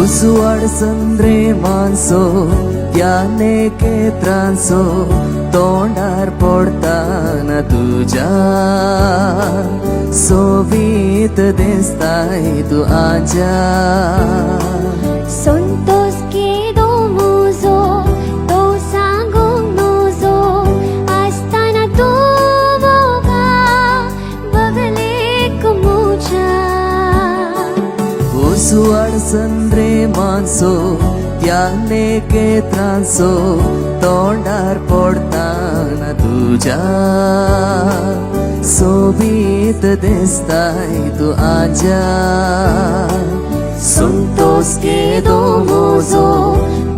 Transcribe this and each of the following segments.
सुवाड संद्रे मानसो त्याने केत्रांसो तोंडार पडताना तुझ्या सोबीत दिसताय तू आजा Sontos quedó muzo, to sangong nozo, astana tu moga, bagale kumucha. सुवाड संद्रे मानसो त्याने केत्रांसो तोंडार पडताना तुझ्या सोबीत दिसताय तू आजा Suntos quedó mozo,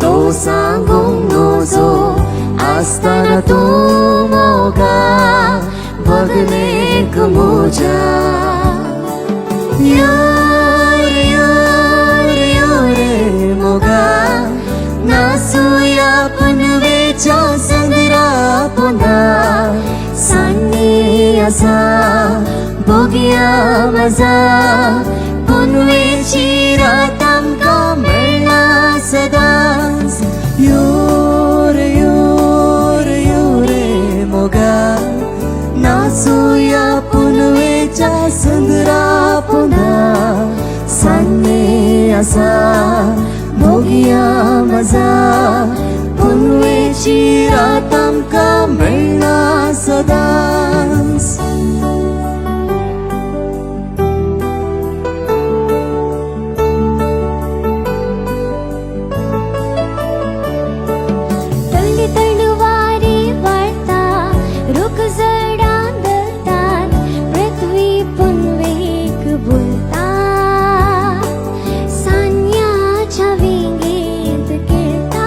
to sangong nozo, astana tu moga, bagale kumuja. Moga नासूया पनवेच्या संद्रा पुन्हा सांगणे असा बघूया मजा पुनवेची रात आमका मिळणार सदांच योरे योरे योरे मोगा नासूया पुनवेच्या संद्रा पुन्हा सांगणे असा बघूया मजा पुनवेची रात आमका मिळणार सदांच तळी तळवारी वळता रुख जडांदतात पृथ्वी पुनवेक बोलता सान्याच्या विंगेत खेळता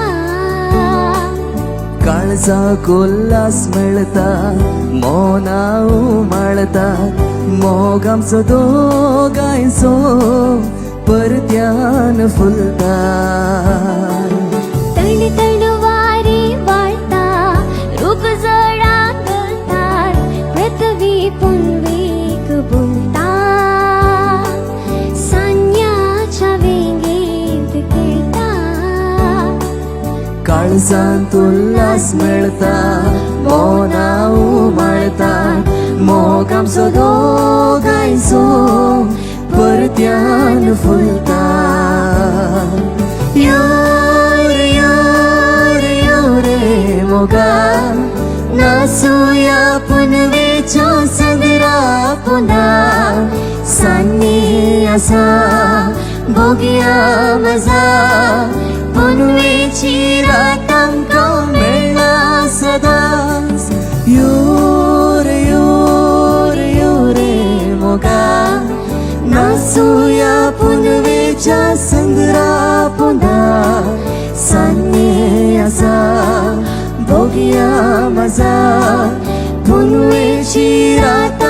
काळजा कोल्हास मिळता मोना उमळता मोग आमचो दोगांयचो परत्यान फुलता तळी तळवारी वळता रुख जडांदतात पृथ्वी पुनवेक बोलता सान्याच्या विंगेत खेळता काळजांत उल्हास मिळता मोना उमळता मोग आमचो दोगांयचो परत्यान फुलता योरे योरे योरे मोगा नासूया पुनवेच्या संद्रा पुन्हा सांगणे असा बघूया मजा पुनवेची रात आमका मिळणार सदांच योरे योरे योरे मोगा नासूया पुनवेच्या संद्रा पुन्हा सांगणे असा बघूया मजा पुनवेची रात